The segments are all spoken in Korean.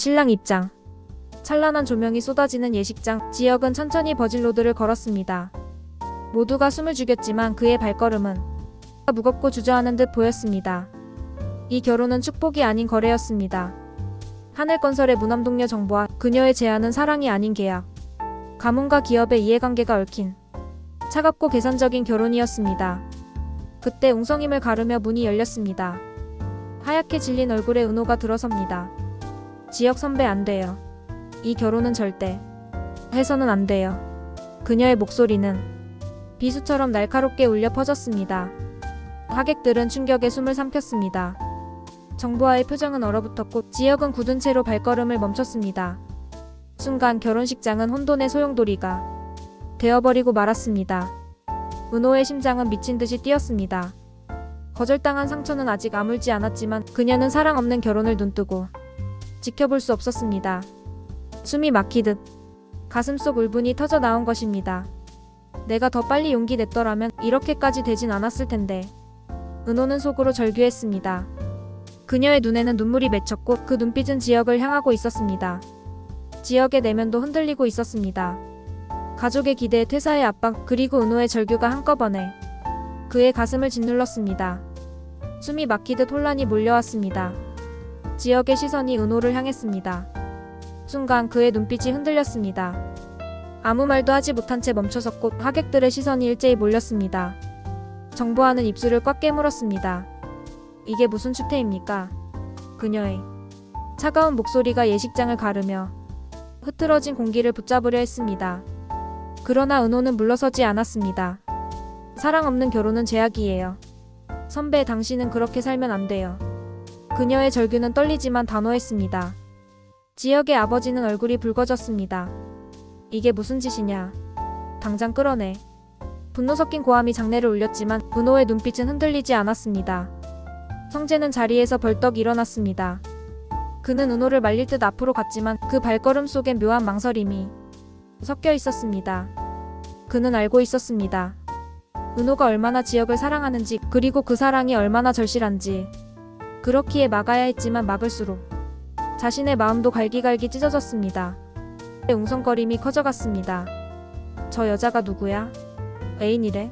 신랑 입장. 찬란한 조명이 쏟아지는 예식장. 지혁은 천천히 버질로드를 걸었습니다. 모두가 숨을 죽였지만 그의 발걸음은 무겁고 주저하는 듯 보였습니다. 이 결혼은 축복이 아닌 거래였습니다. 하늘건설의 무남동녀 정보와 그녀의 제안은 사랑이 아닌 계약. 가문과 기업의 이해관계가 얽힌 차갑고 계산적인 결혼이었습니다. 그때 웅성임을 가르며 문이 열렸습니다. 하얗게 질린 얼굴에 은호가 들어섭니다. 지혁 선배 안 돼요. 이 결혼은 절대 해서는 안 돼요. 그녀의 목소리는 비수처럼 날카롭게 울려 퍼졌습니다. 하객들은 충격에 숨을 삼켰습니다. 정보아의 표정은 얼어붙었고 지혁은 굳은 채로 발걸음을 멈췄습니다. 순간 결혼식장은 혼돈의 소용돌이가 되어버리고 말았습니다. 은호의 심장은 미친 듯이 뛰었습니다. 거절당한 상처는 아직 아물지 않았지만 그녀는 사랑 없는 결혼을 눈뜨고 지켜볼 수 없었습니다. 숨이 막히듯 가슴속 울분이 터져 나온 것입니다. 내가 더 빨리 용기 냈더라면 이렇게까지 되진 않았을 텐데. 은호는 속으로 절규했습니다. 그녀의 눈에는 눈물이 맺혔고 그 눈빛은 지혁을 향하고 있었습니다. 지혁의 내면도 흔들리고 있었습니다. 가족의 기대에 퇴사의 압박 그리고 은호의 절규가 한꺼번에 그의 가슴을 짓눌렀습니다. 숨이 막히듯 혼란이 몰려왔습니다. 지혁의 시선이 은호를 향했습니다. 순간 그의 눈빛이 흔들렸습니다. 아무 말도 하지 못한 채 멈춰섰고 하객들의 시선이 일제히 몰렸습니다. 정보아는 입술을 꽉 깨물었습니다. 이게 무슨 추태입니까? 그녀의 차가운 목소리가 예식장을 가르며 흐트러진 공기를 붙잡으려 했습니다. 그러나 은호는 물러서지 않았습니다. 사랑 없는 결혼은 죄악이에요. 선배, 당신은 그렇게 살면 안 돼요. 그녀의 절규는 떨리지만 단호했습니다. 지혁의 아버지는 얼굴이 붉어졌습니다. 이게 무슨 짓이냐. 당장 끌어내. 분노 섞인 고함이 장내를 울렸지만 은호의 눈빛은 흔들리지 않았습니다. 성재는 자리에서 벌떡 일어났습니다. 그는 은호를 말릴 듯 앞으로 갔지만 그 발걸음 속엔 묘한 망설임이 섞여 있었습니다. 그는 알고 있었습니다. 은호가 얼마나 지혁을 사랑하는지 그리고 그 사랑이 얼마나 절실한지. 그렇기에 막아야 했지만 막을수록 자신의 마음도 갈기갈기 찢어졌습니다. 웅성거림이 커져갔습니다. 저 여자가 누구야? 애인이래?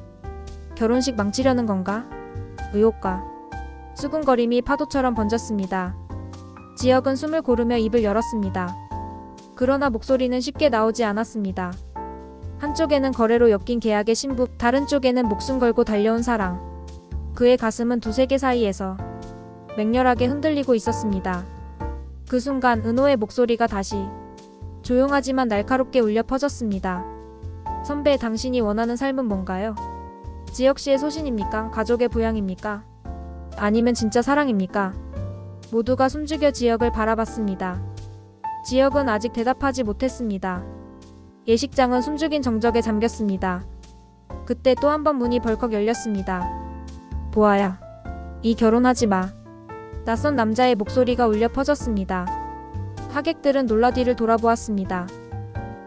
결혼식 망치려는 건가? 의혹과 수군거림이 파도처럼 번졌습니다. 지혁은 숨을 고르며 입을 열었습니다. 그러나 목소리는 쉽게 나오지 않았습니다. 한쪽에는 거래로 엮인 계약의 신부, 다른 쪽에는 목숨 걸고 달려온 사랑. 그의 가슴은 두 세계 사이에서 맹렬하게 흔들리고 있었습니다. 그 순간 은호의 목소리가 다시 조용하지만 날카롭게 울려 퍼졌습니다. 선배, 당신이 원하는 삶은 뭔가요? 지혁 씨의 소신입니까? 가족의 부양입니까? 아니면 진짜 사랑입니까? 모두가 숨죽여 지혁을 바라봤습니다. 지혁은 아직 대답하지 못했습니다. 예식장은 숨죽인 정적에 잠겼습니다. 그때 또 한 번 문이 벌컥 열렸습니다. 보아야, 이 결혼하지 마. 낯선 남자의 목소리가 울려 퍼졌습니다. 하객들은 놀라 뒤를 돌아보았습니다.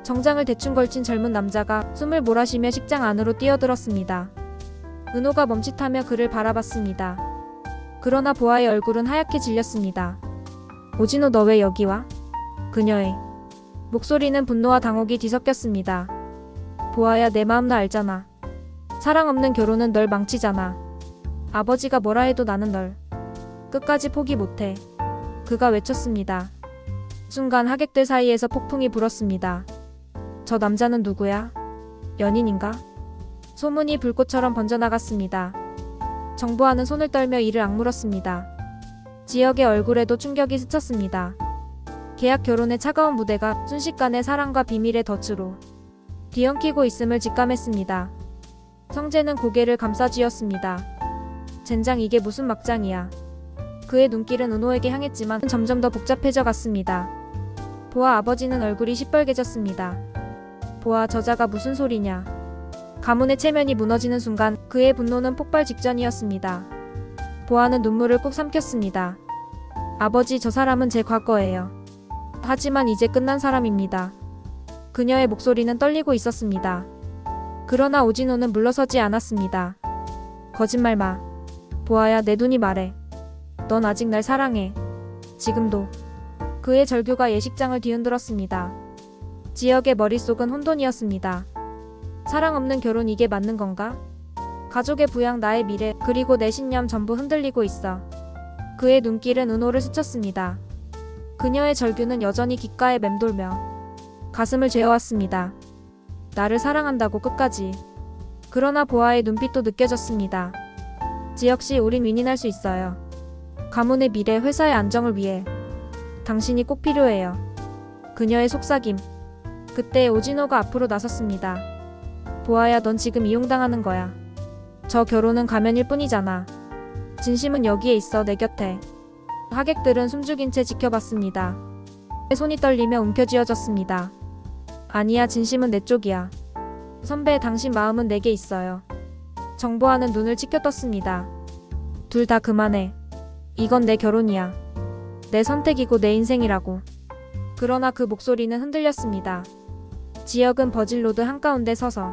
정장을 대충 걸친 젊은 남자가 숨을 몰아쉬며 식장 안으로 뛰어들었습니다. 은호가 멈칫하며 그를 바라봤습니다. 그러나 보아의 얼굴은 하얗게 질렸습니다. 오진호, 너 왜 여기 와? 그녀의 목소리는 분노와 당혹이 뒤섞였습니다. 보아야, 내 마음 너 알잖아. 사랑 없는 결혼은 널 망치잖아. 아버지가 뭐라 해도 나는 널 끝까지 포기 못해. 그가 외쳤습니다. 순간 하객들 사이에서 폭풍이 불었습니다. 저 남자는 누구야? 연인인가? 소문이 불꽃처럼 번져나갔습니다. 정보아는 손을 떨며 이를 악물었습니다. 지혁의 얼굴에도 충격이 스쳤습니다. 계약 결혼의 차가운 무대가 순식간에 사랑과 비밀의 덫으로 뒤엉키고 있음을 직감했습니다. 성재는 고개를 감싸쥐었습니다. 젠장, 이게 무슨 막장이야. 그의 눈길은 은호에게 향했지만 점점 더 복잡해져 갔습니다. 보아 아버지는 얼굴이 시뻘개졌습니다. 보아, 저자가 무슨 소리냐. 가문의 체면이 무너지는 순간 그의 분노는 폭발 직전이었습니다. 보아는 눈물을 꾹 삼켰습니다. 아버지, 저 사람은 제 과거예요. 하지만 이제 끝난 사람입니다. 그녀의 목소리는 떨리고 있었습니다. 그러나 오진호는 물러서지 않았습니다. 거짓말 마. 보아야, 내 눈이 말해. 넌 아직 날 사랑해. 지금도. 그의 절규가 예식장을 뒤흔들었습니다. 지역의 머릿속은 혼돈이었습니다. 사랑 없는 결혼 이게 맞는 건가? 가족의 부양, 나의 미래, 그리고 내 신념 전부 흔들리고 있어. 그의 눈길은 은호를 스쳤습니다. 그녀의 절규는 여전히 귓가에 맴돌며 가슴을 죄어왔습니다. 나를 사랑한다고 끝까지. 그러나 보아의 눈빛도 느껴졌습니다. 지역씨, 우린 윈윈할 수 있어요. 가문의 미래, 회사의 안정을 위해 당신이 꼭 필요해요. 그녀의 속삭임. 그때 오진호가 앞으로 나섰습니다. 보아야, 넌 지금 이용당하는 거야. 저 결혼은 가면일 뿐이잖아. 진심은 여기에 있어, 내 곁에. 하객들은 숨죽인 채 지켜봤습니다. 손이 떨리며 움켜쥐어졌습니다. 아니야, 진심은 내 쪽이야. 선배, 당신 마음은 내게 있어요. 정보아는 눈을 치켜떴습니다. 둘 다 그만해. 이건 내 결혼이야. 내 선택이고 내 인생이라고. 그러나 그 목소리는 흔들렸습니다. 지역은 버질로드 한가운데 서서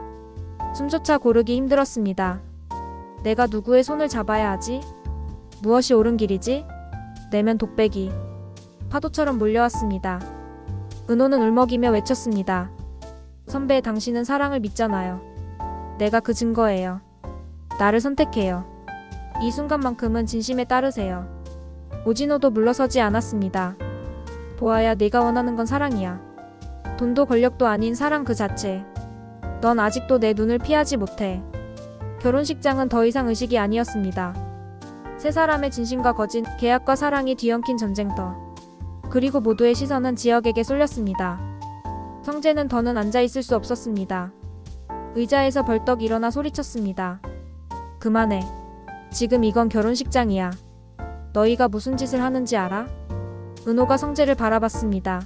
숨조차 고르기 힘들었습니다. 내가 누구의 손을 잡아야 하지? 무엇이 옳은 길이지? 내면 독백이 파도처럼 몰려왔습니다. 은호는 울먹이며 외쳤습니다. 선배, 당신은 사랑을 믿잖아요. 내가 그 증거예요. 나를 선택해요. 이 순간만큼은 진심에 따르세요. 오진호도 물러서지 않았습니다. 보아야, 네가 원하는 건 사랑이야. 돈도 권력도 아닌 사랑 그 자체. 넌 아직도 내 눈을 피하지 못해. 결혼식장은 더 이상 의식이 아니었습니다. 세 사람의 진심과 거짓, 계약과 사랑이 뒤엉킨 전쟁터. 그리고 모두의 시선은 지역에게 쏠렸습니다. 성재는 더는 앉아있을 수 없었습니다. 의자에서 벌떡 일어나 소리쳤습니다. 그만해. 지금 이건 결혼식장이야. 너희가 무슨 짓을 하는지 알아? 은호가 성재를 바라봤습니다.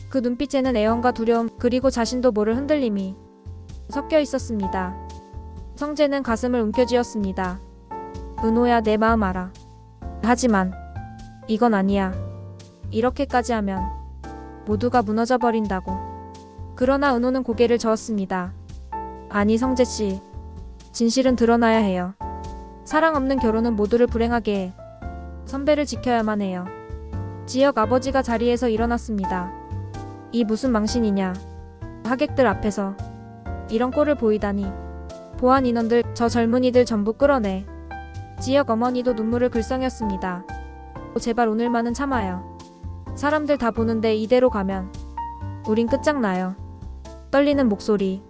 그 눈빛에는 애원과 두려움, 그리고 자신도 모를 흔들림이 섞여 있었습니다. 성재는 가슴을 움켜쥐었습니다. 은호야, 내 마음 알아. 하지만 이건 아니야. 이렇게까지 하면 모두가 무너져 버린다고. 그러나 은호는 고개를 저었습니다. 아니, 성재씨. 진실은 드러나야 해요. 사랑 없는 결혼은 모두를 불행하게 해. 선배를 지켜야만 해요. 지역 아버지가 자리에서 일어났습니다. 이 무슨 망신이냐. 하객들 앞에서 이런 꼴을 보이다니. 보안 인원들, 저 젊은이들 전부 끌어내. 지역 어머니도 눈물을 글썽였습니다. 제발 오늘만은 참아요. 사람들 다 보는데 이대로 가면 우린 끝장나요. 떨리는 목소리.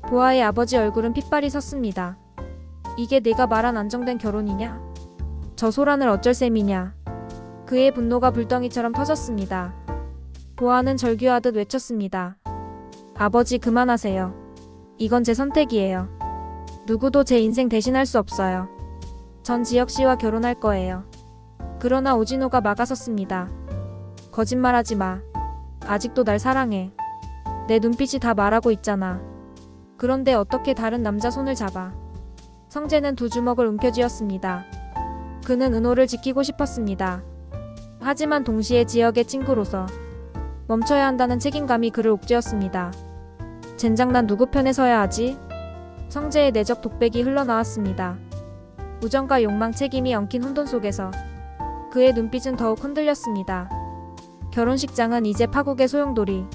보아의 아버지 얼굴은 핏발이 섰습니다. 이게 내가 말한 안정된 결혼이냐? 저 소란을 어쩔 셈이냐? 그의 분노가 불덩이처럼 터졌습니다. 보아는 절규하듯 외쳤습니다. 아버지, 그만하세요. 이건 제 선택이에요. 누구도 제 인생 대신할 수 없어요. 전 지역씨와 결혼할 거예요. 그러나 오진호가 막아섰습니다. 거짓말하지 마. 아직도 날 사랑해. 내 눈빛이 다 말하고 있잖아. 그런데 어떻게 다른 남자 손을 잡아? 성재는 두 주먹을 움켜쥐었습니다. 그는 은호를 지키고 싶었습니다. 하지만 동시에 지역의 친구로서 멈춰야 한다는 책임감이 그를 옥죄었습니다. 젠장, 난 누구 편에 서야 하지? 성재의 내적 독백이 흘러나왔습니다. 우정과 욕망, 책임이 엉킨 혼돈 속에서 그의 눈빛은 더욱 흔들렸습니다. 결혼식장은 이제 파국의 소용돌이.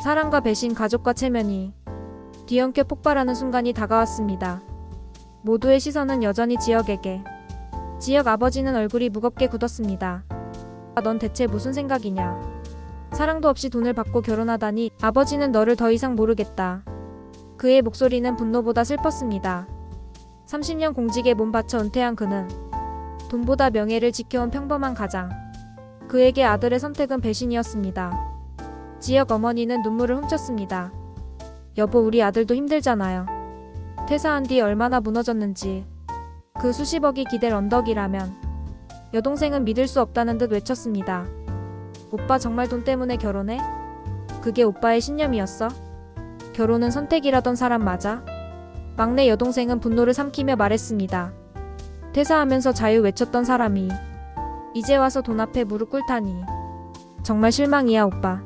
사랑과 배신, 가족과 체면이 뒤엉켜 폭발하는 순간이 다가왔습니다. 모두의 시선은 여전히 지역에게. 지역 아버지는 얼굴이 무겁게 굳었습니다. 넌 대체 무슨 생각이냐? 사랑도 없이 돈을 받고 결혼하다니. 아버지는 너를 더 이상 모르겠다. 그의 목소리는 분노보다 슬펐습니다. 30년 공직에 몸 바쳐 은퇴한 그는 돈보다 명예를 지켜온 평범한 가장. 그에게 아들의 선택은 배신이었습니다. 지역 어머니는 눈물을 훔쳤습니다. 여보, 우리 아들도 힘들잖아요. 퇴사한 뒤 얼마나 무너졌는지. 그 수십억이 기댈 언덕이라면. 여동생은 믿을 수 없다는 듯 외쳤습니다. 오빠 정말 돈 때문에 결혼해? 그게 오빠의 신념이었어? 결혼은 선택이라던 사람 맞아? 막내 여동생은 분노를 삼키며 말했습니다. 퇴사하면서 자유 외쳤던 사람이 이제 와서 돈 앞에 무릎 꿇다니. 정말 실망이야, 오빠.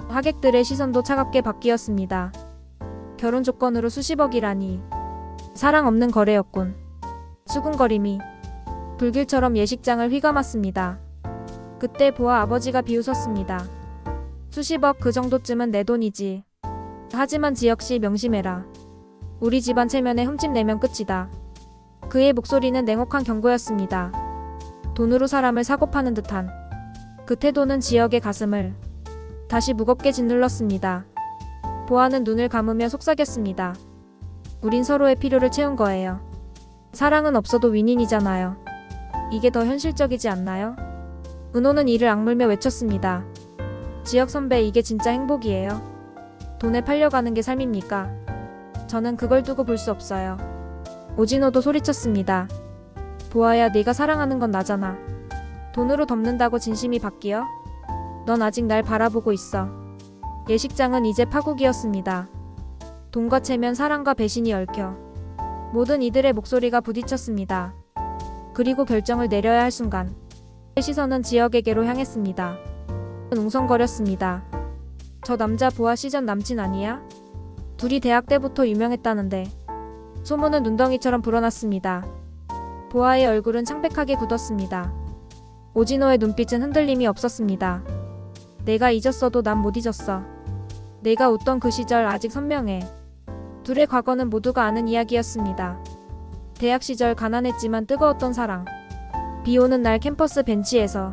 하객들의 시선도 차갑게 바뀌었습니다. 결혼 조건으로 수십억이라니. 사랑 없는 거래였군. 수군거림이 불길처럼 예식장을 휘감았습니다. 그때 보아 아버지가 비웃었습니다. 수십억 그 정도쯤은 내 돈이지. 하지만 지혁씨 명심해라. 우리 집안 체면에 흠집 내면 끝이다. 그의 목소리는 냉혹한 경고였습니다. 돈으로 사람을 사고 파는 듯한 그 태도는 지혁의 가슴을 다시 무겁게 짓눌렀습니다. 보아는 눈을 감으며 속삭였습니다. 우린 서로의 필요를 채운 거예요. 사랑은 없어도 윈윈이잖아요. 이게 더 현실적이지 않나요? 은호는 이를 악물며 외쳤습니다. 지혁 선배, 이게 진짜 행복이에요? 돈에 팔려가는 게 삶입니까? 저는 그걸 두고 볼 수 없어요. 오진호도 소리쳤습니다. 보아야, 네가 사랑하는 건 나잖아. 돈으로 덮는다고 진심이 바뀌어? 넌 아직 날 바라보고 있어. 예식장은 이제 파국이었습니다. 돈과 체면, 사랑과 배신이 얽혀 모든 이들의 목소리가 부딪혔습니다. 그리고 결정을 내려야 할 순간 시선은 지혁에게로 향했습니다. 웅성거렸습니다. 저 남자 보아 시전 남친 아니야? 둘이 대학 때부터 유명했다는데. 소문은 눈덩이처럼 불어났습니다. 보아의 얼굴은 창백하게 굳었습니다. 오진호의 눈빛은 흔들림이 없었습니다. 내가 잊었어도 난 못 잊었어. 내가 웃던 그 시절 아직 선명해. 둘의 과거는 모두가 아는 이야기였습니다. 대학 시절 가난했지만 뜨거웠던 사랑. 비 오는 날 캠퍼스 벤치에서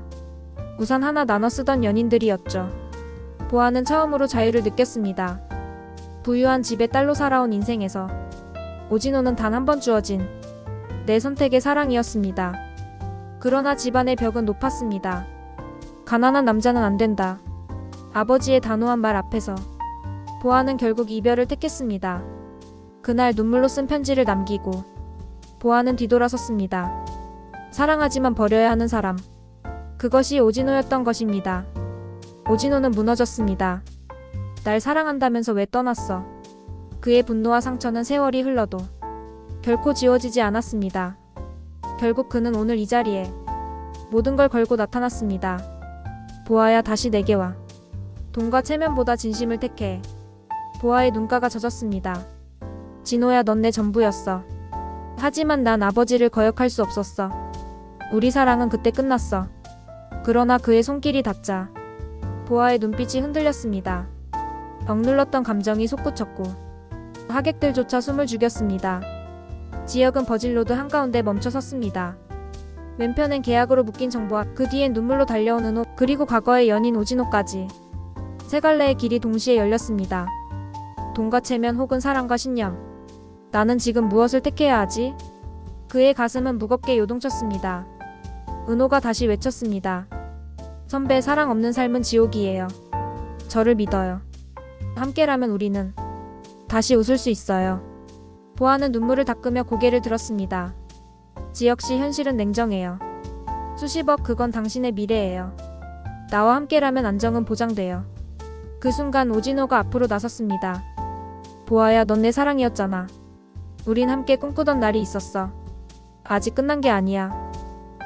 우산 하나 나눠 쓰던 연인들이었죠. 보아는 처음으로 자유를 느꼈습니다. 부유한 집의 딸로 살아온 인생에서 오진호는 단 한 번 주어진 내 선택의 사랑이었습니다. 그러나 집안의 벽은 높았습니다. 가난한 남자는 안 된다. 아버지의 단호한 말 앞에서 보아는 결국 이별을 택했습니다. 그날 눈물로 쓴 편지를 남기고 보아는 뒤돌아섰습니다. 사랑하지만 버려야 하는 사람. 그것이 오진호였던 것입니다. 오진호는 무너졌습니다. 날 사랑한다면서 왜 떠났어? 그의 분노와 상처는 세월이 흘러도 결코 지워지지 않았습니다. 결국 그는 오늘 이 자리에 모든 걸 걸고 나타났습니다. 보아야, 다시 내게 와. 돈과 체면보다 진심을 택해. 보아의 눈가가 젖었습니다. 진호야, 넌 내 전부였어. 하지만 난 아버지를 거역할 수 없었어. 우리 사랑은 그때 끝났어. 그러나 그의 손길이 닿자 보아의 눈빛이 흔들렸습니다. 억눌렀던 감정이 솟구쳤고 하객들조차 숨을 죽였습니다. 지역은 버질로드 한가운데 멈춰 섰습니다. 왼편엔 계약으로 묶인 정보와 그 뒤엔 눈물로 달려온 은호, 그리고 과거의 연인 오진호까지. 세 갈래의 길이 동시에 열렸습니다. 돈과 체면 혹은 사랑과 신념. 나는 지금 무엇을 택해야 하지? 그의 가슴은 무겁게 요동쳤습니다. 은호가 다시 외쳤습니다. 선배, 사랑 없는 삶은 지옥이에요. 저를 믿어요. 함께라면 우리는 다시 웃을 수 있어요. 보아는 눈물을 닦으며 고개를 들었습니다. 지혁씨, 현실은 냉정해요. 수십억, 그건 당신의 미래예요. 나와 함께라면 안정은 보장돼요. 그 순간 오진호가 앞으로 나섰습니다. 보아야, 넌 내 사랑이었잖아. 우린 함께 꿈꾸던 날이 있었어. 아직 끝난 게 아니야.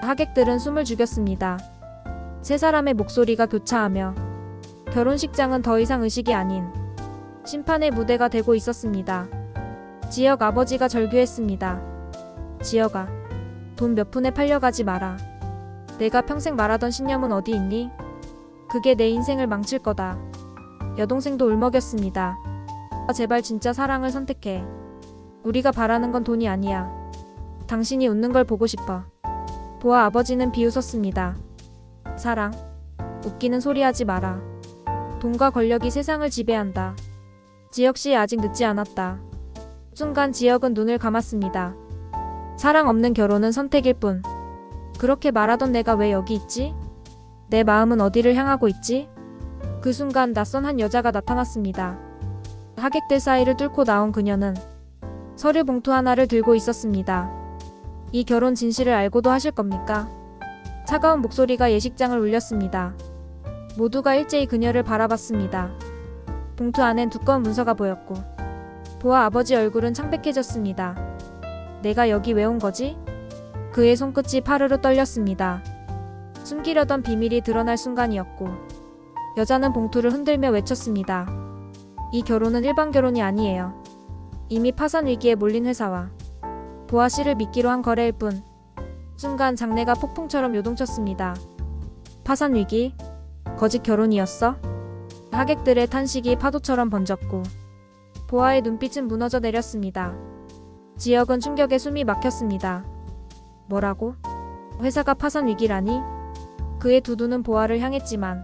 하객들은 숨을 죽였습니다. 세 사람의 목소리가 교차하며 결혼식장은 더 이상 의식이 아닌 심판의 무대가 되고 있었습니다. 지혁 아버지가 절규했습니다. 지혁아, 돈 몇 푼에 팔려가지 마라. 내가 평생 말하던 신념은 어디 있니? 그게 내 인생을 망칠 거다. 여동생도 울먹였습니다. 제발 진짜 사랑을 선택해. 우리가 바라는 건 돈이 아니야. 당신이 웃는 걸 보고 싶어. 보아 아버지는 비웃었습니다. 사랑? 웃기는 소리 하지 마라. 돈과 권력이 세상을 지배한다. 지혁씨, 아직 늦지 않았다. 순간 지혁은 눈을 감았습니다. 사랑 없는 결혼은 선택일 뿐. 그렇게 말하던 내가 왜 여기 있지? 내 마음은 어디를 향하고 있지? 그 순간 낯선 한 여자가 나타났습니다. 하객들 사이를 뚫고 나온 그녀는 서류 봉투 하나를 들고 있었습니다. 이 결혼 진실을 알고도 하실 겁니까? 차가운 목소리가 예식장을 울렸습니다. 모두가 일제히 그녀를 바라봤습니다. 봉투 안엔 두꺼운 문서가 보였고 보아 아버지 얼굴은 창백해졌습니다. 내가 여기 왜 온 거지? 그의 손끝이 파르르 떨렸습니다. 숨기려던 비밀이 드러날 순간이었고 여자는 봉투를 흔들며 외쳤습니다. 이 결혼은 일반 결혼이 아니에요. 이미 파산 위기에 몰린 회사와 보아 씨를 믿기로 한 거래일 뿐. 순간 장내가 폭풍처럼 요동쳤습니다. 파산 위기? 거짓 결혼이었어? 하객들의 탄식이 파도처럼 번졌고 보아의 눈빛은 무너져 내렸습니다. 지역은 충격에 숨이 막혔습니다. 뭐라고? 회사가 파산 위기라니? 그의 두 눈은 보아를 향했지만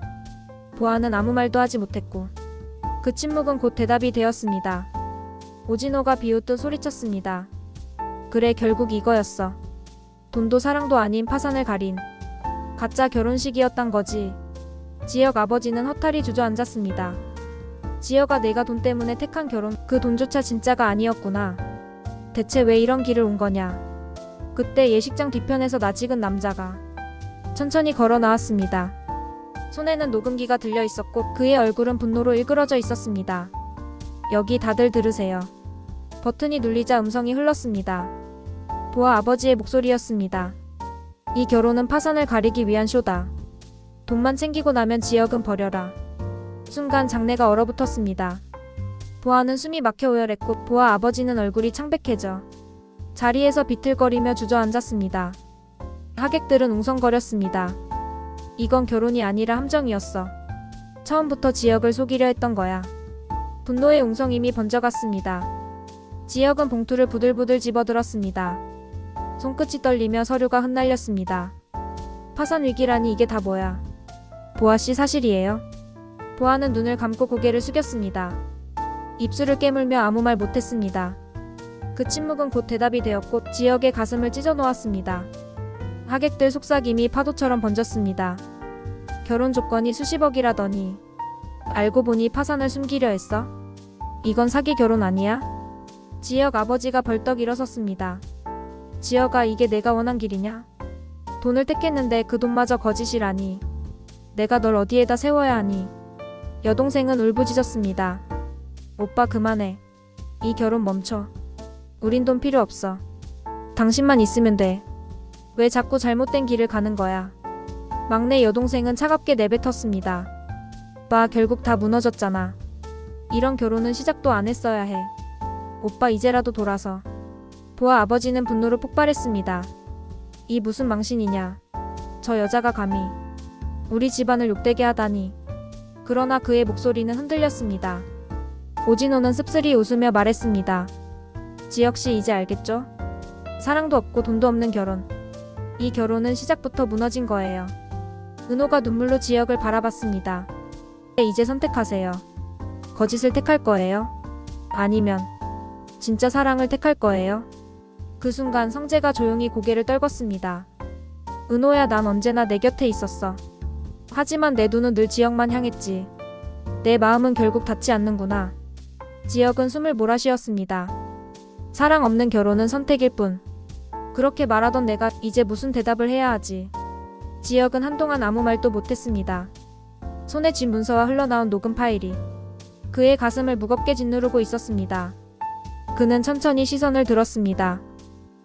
보아는 아무 말도 하지 못했고 그 침묵은 곧 대답이 되었습니다. 오진호가 비웃듯 소리쳤습니다. 그래, 결국 이거였어. 돈도 사랑도 아닌 파산을 가린 가짜 결혼식이었단 거지. 지역 아버지는 허탈히 주저앉았습니다. 지역아, 내가 돈 때문에 택한 결혼, 그 돈조차 진짜가 아니었구나. 대체 왜 이런 길을 온 거냐. 그때 예식장 뒤편에서 낯익은 남자가 천천히 걸어 나왔습니다. 손에는 녹음기가 들려 있었고 그의 얼굴은 분노로 일그러져 있었습니다. 여기 다들 들으세요. 버튼이 눌리자 음성이 흘렀습니다. 보아 아버지의 목소리였습니다. 이 결혼은 파산을 가리기 위한 쇼다. 돈만 챙기고 나면 지역은 버려라. 순간 장내가 얼어붙었습니다. 보아는 숨이 막혀 오열했고 보아 아버지는 얼굴이 창백해져 자리에서 비틀거리며 주저앉았습니다. 하객들은 웅성거렸습니다. 이건 결혼이 아니라 함정이었어. 처음부터 지역을 속이려 했던 거야. 분노의 웅성임이 번져갔습니다. 지역은 봉투를 부들부들 집어들었습니다. 손끝이 떨리며 서류가 흩날렸습니다. 파산 위기라니, 이게 다 뭐야. 보아씨, 사실이에요? 보아는 눈을 감고 고개를 숙였습니다. 입술을 깨물며 아무 말 못했습니다. 그 침묵은 곧 대답이 되었고 지역의 가슴을 찢어놓았습니다. 하객들 속삭임이 파도처럼 번졌습니다. 결혼 조건이 수십억이라더니 알고 보니 파산을 숨기려 했어? 이건 사기 결혼 아니야? 지역 아버지가 벌떡 일어섰습니다. 지역아, 이게 내가 원한 길이냐? 돈을 택했는데 그 돈마저 거짓이라니. 내가 널 어디에다 세워야 하니? 여동생은 울부짖었습니다. 오빠, 그만해. 이 결혼 멈춰. 우린 돈 필요 없어. 당신만 있으면 돼. 왜 자꾸 잘못된 길을 가는 거야? 막내 여동생은 차갑게 내뱉었습니다. 오빠, 결국 다 무너졌잖아. 이런 결혼은 시작도 안 했어야 해. 오빠, 이제라도 돌아서. 보아 아버지는 분노로 폭발했습니다. 이 무슨 망신이냐. 저 여자가 감히 우리 집안을 욕되게 하다니. 그러나 그의 목소리는 흔들렸습니다. 오진호는 씁쓸히 웃으며 말했습니다. 지역씨, 이제 알겠죠? 사랑도 없고 돈도 없는 결혼. 이 결혼은 시작부터 무너진 거예요. 은호가 눈물로 지역을 바라봤습니다. 이제 선택하세요. 거짓을 택할 거예요? 아니면 진짜 사랑을 택할 거예요? 그 순간 성재가 조용히 고개를 떨궜습니다. 은호야, 난 언제나 내 곁에 있었어. 하지만 내 눈은 늘 지역만 향했지. 내 마음은 결국 닿지 않는구나. 지역은 숨을 몰아쉬었습니다. 사랑 없는 결혼은 선택일 뿐. 그렇게 말하던 내가 이제 무슨 대답을 해야 하지. 지역은 한동안 아무 말도 못했습니다. 손에 쥔 문서와 흘러나온 녹음 파일이 그의 가슴을 무겁게 짓누르고 있었습니다. 그는 천천히 시선을 들었습니다.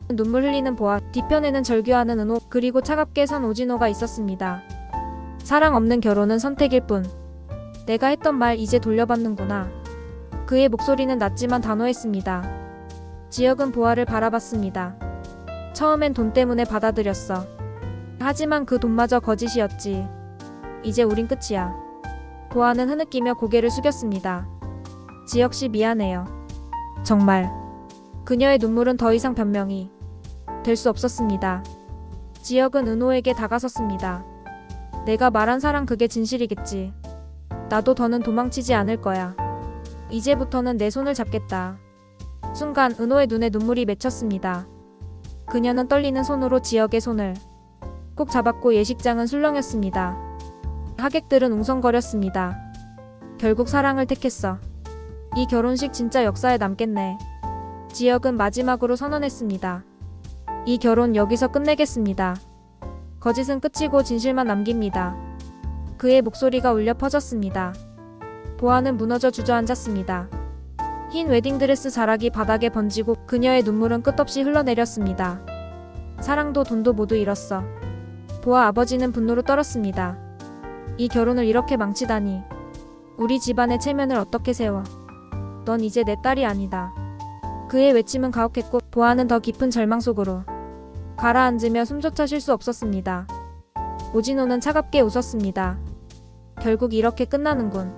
눈물 흘리는 보아, 뒤편에는 절규하는 은호, 그리고 차갑게 선 오진호가 있었습니다. 사랑 없는 결혼은 선택일 뿐. 내가 했던 말 이제 돌려받는구나. 그의 목소리는 낮지만 단호했습니다. 지역은 보아를 바라봤습니다. 처음엔 돈 때문에 받아들였어. 하지만 그 돈마저 거짓이었지. 이제 우린 끝이야. 보아는 흐느끼며 고개를 숙였습니다. 지역씨, 미안해요. 정말. 그녀의 눈물은 더 이상 변명이 될 수 없었습니다. 지역은 은호에게 다가섰습니다. 내가 말한 사랑, 그게 진실이겠지. 나도 더는 도망치지 않을 거야. 이제부터는 내 손을 잡겠다. 순간 은호의 눈에 눈물이 맺혔습니다. 그녀는 떨리는 손으로 지역의 손을 꼭 잡았고 예식장은 술렁였습니다. 하객들은 웅성거렸습니다. 결국 사랑을 택했어. 이 결혼식 진짜 역사에 남겠네. 지역은 마지막으로 선언했습니다. 이 결혼 여기서 끝내겠습니다. 거짓은 끝이고 진실만 남깁니다. 그의 목소리가 울려 퍼졌습니다. 보아는 무너져 주저앉았습니다. 흰 웨딩드레스 자락이 바닥에 번지고 그녀의 눈물은 끝없이 흘러내렸습니다. 사랑도 돈도 모두 잃었어. 보아 아버지는 분노로 떨었습니다. 이 결혼을 이렇게 망치다니. 우리 집안의 체면을 어떻게 세워. 넌 이제 내 딸이 아니다. 그의 외침은 가혹했고 보아는 더 깊은 절망 속으로 가라앉으며 숨조차 쉴 수 없었습니다. 오진호는 차갑게 웃었습니다. 결국 이렇게 끝나는군.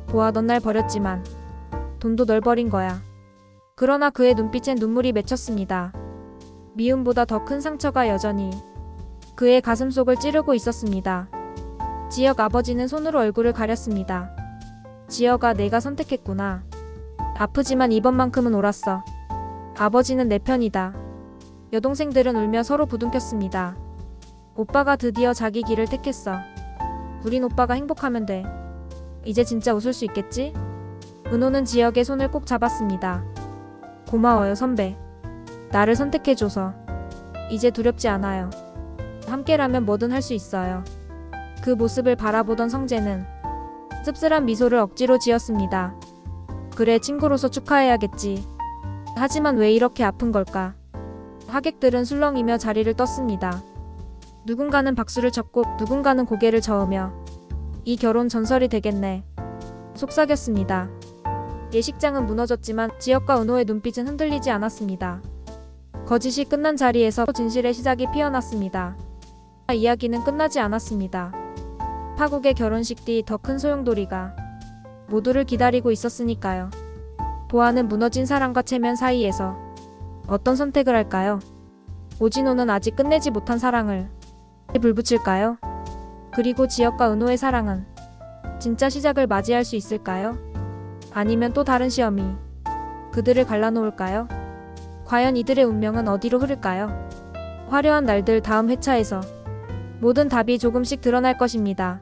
보아, 넌 날 버렸지만 돈도 널 버린 거야. 그러나 그의 눈빛엔 눈물이 맺혔습니다. 미움보다 더 큰 상처가 여전히 그의 가슴속을 찌르고 있었습니다. 지혁 아버지는 손으로 얼굴을 가렸습니다. 지혁아, 내가 선택했구나. 아프지만 이번만큼은 옳았어. 아버지는 내 편이다. 여동생들은 울며 서로 부둥켰습니다. 오빠가 드디어 자기 길을 택했어. 우린 오빠가 행복하면 돼. 이제 진짜 웃을 수 있겠지? 은호는 지혁의 손을 꼭 잡았습니다. 고마워요, 선배. 나를 선택해줘서. 이제 두렵지 않아요. 함께라면 뭐든 할 수 있어요. 그 모습을 바라보던 성재는 씁쓸한 미소를 억지로 지었습니다. 그래, 친구로서 축하해야겠지. 하지만 왜 이렇게 아픈 걸까? 하객들은 술렁이며 자리를 떴습니다. 누군가는 박수를 쳤고 누군가는 고개를 저으며 이 결혼 전설이 되겠네. 속삭였습니다. 예식장은 무너졌지만 지혁과 은호의 눈빛은 흔들리지 않았습니다. 거짓이 끝난 자리에서 진실의 시작이 피어났습니다. 이야기는 끝나지 않았습니다. 파국의 결혼식 뒤 더 큰 소용돌이가 모두를 기다리고 있었으니까요. 보아는 무너진 사랑과 체면 사이에서 어떤 선택을 할까요? 오진호는 아직 끝내지 못한 사랑을 불붙일까요? 그리고 지혁과 은호의 사랑은 진짜 시작을 맞이할 수 있을까요? 아니면 또 다른 시험이 그들을 갈라놓을까요? 과연 이들의 운명은 어디로 흐를까요? 화려한 날들 다음 회차에서 모든 답이 조금씩 드러날 것입니다.